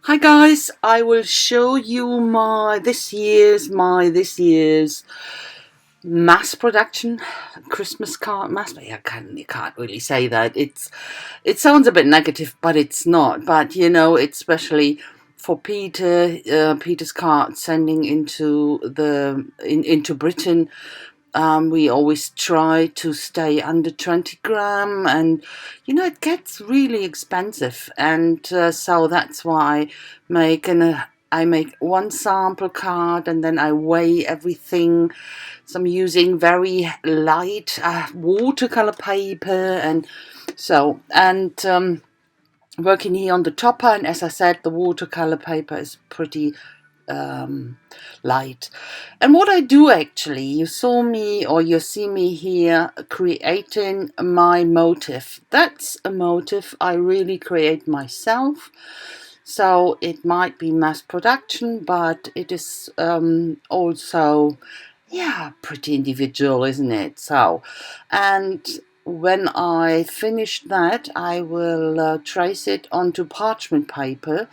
Hi guys, I will show you my this year's mass production Christmas card. You can't really say that. It sounds a bit negative, but it's not. But it's especially for Peter's card sending into Britain. We always try to stay under 20 gram, and it gets really expensive, and so that's why I make one sample card and then I weigh everything. So I'm using very light watercolor paper, and working here on the topper, and as I said, the watercolor paper is pretty light. And what I do actually, you see me here creating my motif. That's a motif I really create myself. So it might be mass production, but it is also, pretty individual, isn't it? So, and when I finish that, I will trace it onto parchment paper,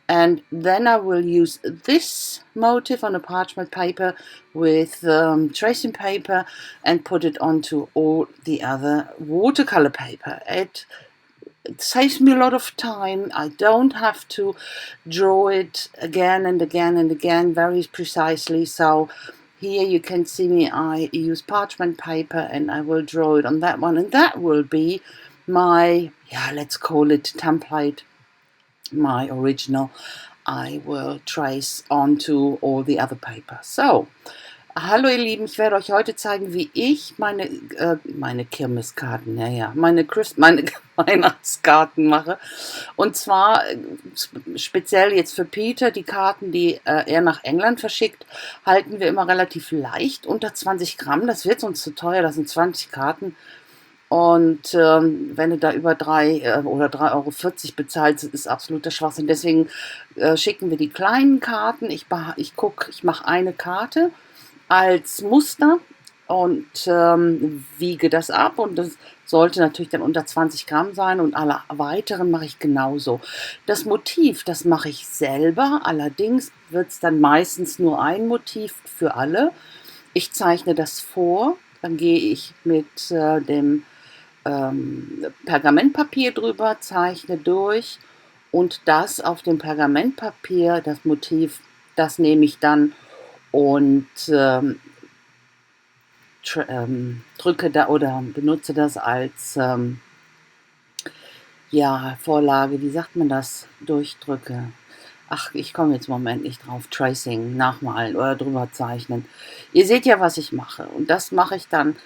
and then I will use this motif on a parchment paper with tracing paper and put it onto all the other watercolor paper. It saves me a lot of time. I don't have to draw it again and again and again very precisely. So here you can see me, I use parchment paper and I will draw it on that one, and that will be my, let's call it template, my original. I will trace onto all the other paper. So, hallo ihr Lieben, ich werde euch heute zeigen, wie ich meine Kirmeskarten, meine Weihnachtskarten mache. Und zwar speziell jetzt für Peter, die Karten, die er nach England verschickt, halten wir immer relativ leicht, unter 20 Gramm. Das wird uns zu teuer, das sind 20 Karten. Und wenn du da über 3 oder 3,40 € bezahlst, ist absoluter Schwachsinn. Deswegen schicken wir die kleinen Karten. Ich mache eine Karte als Muster und wiege das ab, und das sollte natürlich dann unter 20 Gramm sein, und alle weiteren mache ich genauso. Das Motiv, das mache ich selber, allerdings wird es dann meistens nur ein Motiv für alle. Ich zeichne das vor, dann gehe ich mit dem Pergamentpapier drüber, zeichne durch, und das auf dem Pergamentpapier, das Motiv, das nehme ich dann und drücke da oder benutze das als Vorlage. Wie sagt man das? Durchdrücke. Ach, ich komme jetzt im Moment nicht drauf. Tracing, nachmalen oder drüber zeichnen. Ihr seht ja, was ich mache. Und das mache ich dann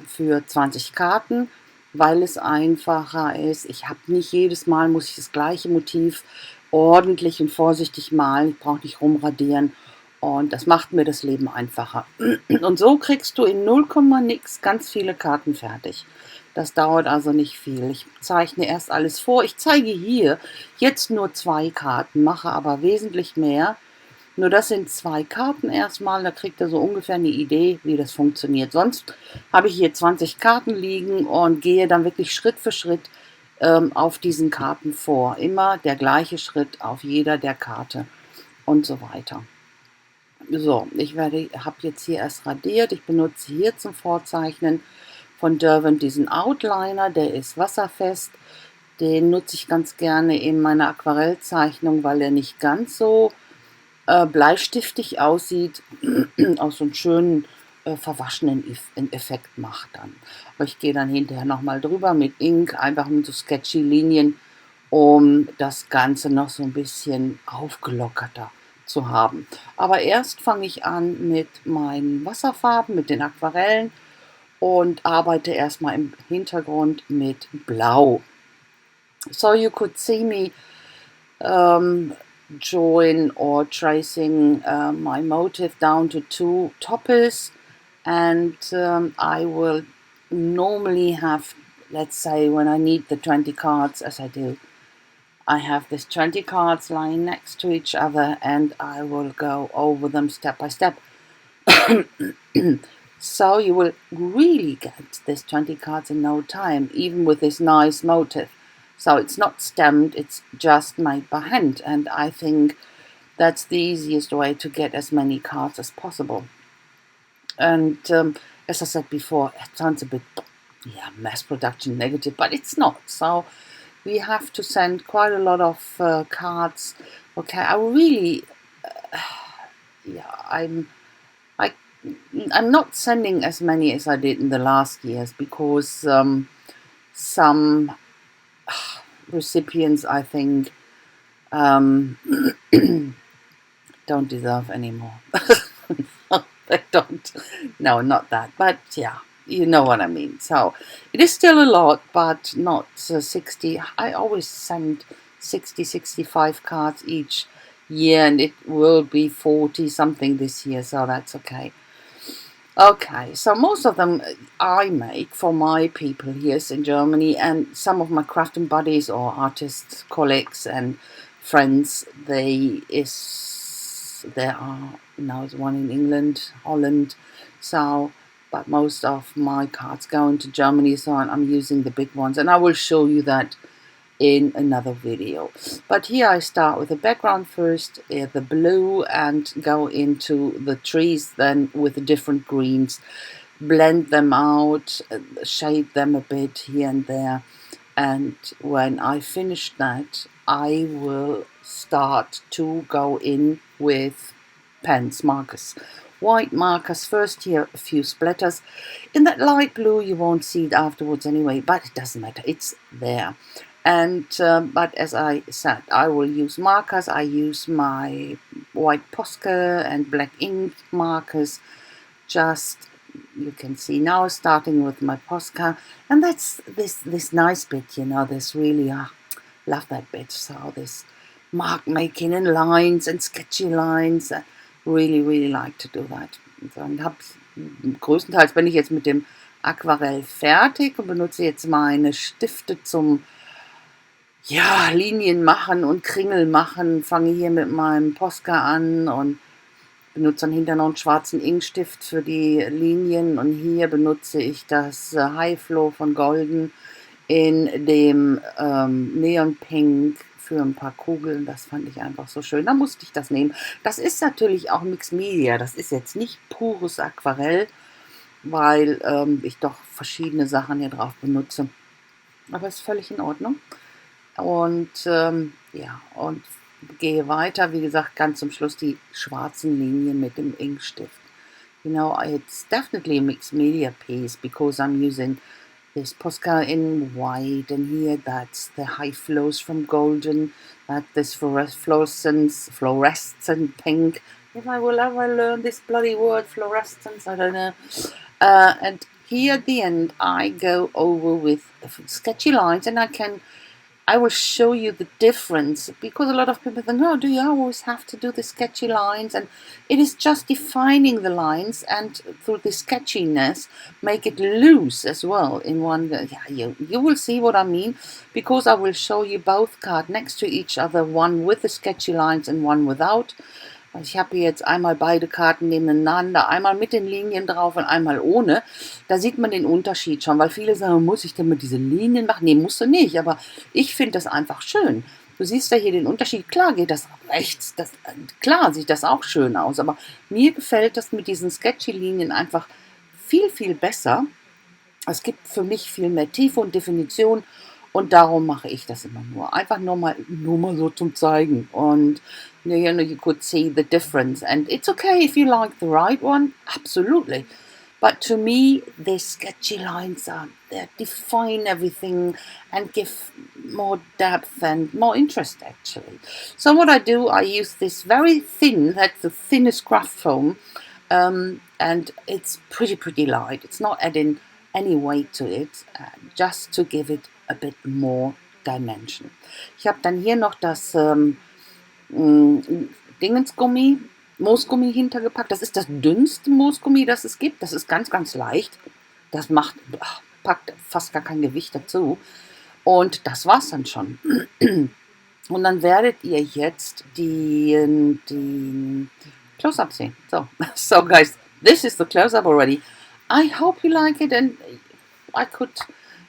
für 20 Karten, weil es einfacher ist. Ich habe nicht jedes Mal, muss ich das gleiche Motiv ordentlich und vorsichtig malen. Ich brauche nicht rumradieren. Und das macht mir das Leben einfacher. Und so kriegst du in 0, nix ganz viele Karten fertig. Das dauert also nicht viel. Ich zeichne erst alles vor. Ich zeige hier jetzt nur 2 Karten, mache aber wesentlich mehr. Nur das sind 2 Karten erstmal. Da kriegt ihr so ungefähr eine Idee, wie das funktioniert. Sonst habe ich hier 20 Karten liegen und gehe dann wirklich Schritt für Schritt auf diesen Karten vor. Immer der gleiche Schritt auf jeder der Karte und so weiter. So, habe jetzt hier erst radiert. Ich benutze hier zum Vorzeichnen von Derwent diesen Outliner, der ist wasserfest. Den nutze ich ganz gerne in meiner Aquarellzeichnung, weil er nicht ganz so bleistiftig aussieht, auch so einen schönen verwaschenen Effekt macht dann. Aber ich gehe dann hinterher nochmal drüber mit Ink, einfach mit so sketchy Linien, um das Ganze noch so ein bisschen aufgelockerter zu haben. Aber erst fange ich an mit meinen Wasserfarben, mit den Aquarellen, und arbeite erstmal im Hintergrund mit Blau. So you could see me drawing or tracing my motif down to 2 toppers, and I will normally have, let's say when I need the 20 cards, as I do, I have these 20 cards lying next to each other, and I will go over them step by step. So you will really get these 20 cards in no time, even with this nice motif. So it's not stamped, it's just made by hand, and I think that's the easiest way to get as many cards as possible. And as I said before, it sounds a bit, mass production negative, but it's not. So we have to send quite a lot of cards. Okay, I really, I'm, I, I'm not sending as many as I did in the last years because some recipients, I think, um, don't deserve anymore. They don't. No, not that. But yeah, you know what I mean. So it is still a lot, but not 60. I always send 60, 65 cards each year, and it will be 40 something this year, so that's okay. Okay, so most of them I make for my people here in Germany, and some of my crafting buddies or artists, colleagues, and friends. There are now one in England, Holland, so but most of my cards go into Germany, so I'm using the big ones, and I will show you that in another video. But here I start with the background first, the blue, and go into the trees then with the different greens, blend them out, shade them a bit here and there, and when I finish that I will start to go in with pens, markers. White markers first, here a few splatters. In that light blue you won't see it afterwards anyway, but it doesn't matter, it's there. And but as I said, I will use markers. I use my white Posca and black ink markers. Just, you can see now, starting with my Posca, and that's this nice bit, you know, this really, love that bit. So this mark making in lines and sketchy lines, really like to do that. Und habe größtenteils bin ich jetzt mit dem Aquarell fertig und benutze jetzt meine Stifte zum Linien machen und Kringel machen. Fange hier mit meinem Posca an und benutze dann hinterher noch einen schwarzen Inkstift für die Linien, und hier benutze ich das High Flow von Golden in dem Neon Pink für ein paar Kugeln. Das fand ich einfach so schön. Da musste ich das nehmen. Das ist natürlich auch Mixed Media. Das ist jetzt nicht pures Aquarell, weil ich doch verschiedene Sachen hier drauf benutze. Aber ist völlig in Ordnung. Und und gehe weiter. Wie gesagt, ganz zum Schluss die schwarzen Linien mit dem Inkstift. You know, it's definitely a mixed media piece because I'm using this Posca in white, and here that's the high flows from Golden, that this fluorescent pink. If I will ever learn this bloody word, fluorescence, I don't know. And here at the end I go over with sketchy lines, and I will show you the difference, because a lot of people think, oh, do you always have to do the sketchy lines? And it is just defining the lines, and through the sketchiness make it loose as well in one. You will see what I mean, because I will show you both cards next to each other, one with the sketchy lines and one without. Ich habe hier jetzt einmal beide Karten nebeneinander, einmal mit den Linien drauf und einmal ohne. Da sieht man den Unterschied schon, weil viele sagen, muss ich denn mit diesen Linien machen? Nee, musst du nicht, aber ich finde das einfach schön. Du siehst ja hier den Unterschied, klar geht das rechts, klar sieht das auch schön aus, aber mir gefällt das mit diesen sketchy Linien einfach viel besser. Es gibt für mich viel mehr Tiefe und Definition. Und darum mache ich das immer nur. Einfach nur mal so zum Zeigen. Und you could see the difference. And it's okay if you like the right one. Absolutely. But to me, the sketchy lines they define everything and give more depth and more interest, actually. So what I do, I use this very thin, that's the thinnest craft foam. And it's pretty light. It's not adding any weight to it, just to give it a bit more dimension. Ich habe dann hier noch das Dingensgummi, Moosgummi hintergepackt. Das ist das dünnste Moosgummi, das es gibt. Das ist ganz leicht. Das packt fast gar kein Gewicht dazu. Und das war's dann schon. Und dann werdet ihr jetzt die Close-up sehen. So guys, this is the close-up already. I hope you like it, and I could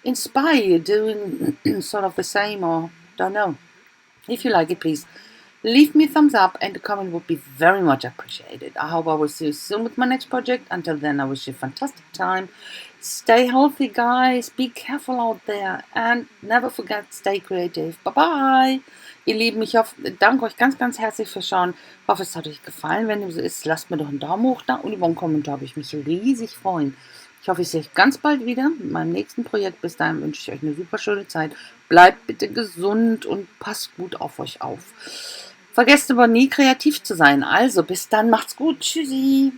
inspire you doing sort of the same, or don't know. If you like it, please leave me a thumbs up, and a comment would be very much appreciated. I hope I will see you soon with my next project. Until then, I wish you a fantastic time. Stay healthy, guys. Be careful out there. And never forget, stay creative. Bye-bye. Ihr Lieben, ich hoffe, danke euch ganz, ganz herzlich fürs Schauen. Ich hoffe, es hat euch gefallen. Wenn dem so ist, lasst mir doch einen Daumen hoch da und über einen Kommentar. Würde ich mich riesig freuen. Ich hoffe, ich sehe euch ganz bald wieder mit meinem nächsten Projekt. Bis dahin wünsche ich euch eine super schöne Zeit. Bleibt bitte gesund und passt gut auf euch auf. Vergesst aber nie, kreativ zu sein. Also, bis dann, macht's gut. Tschüssi.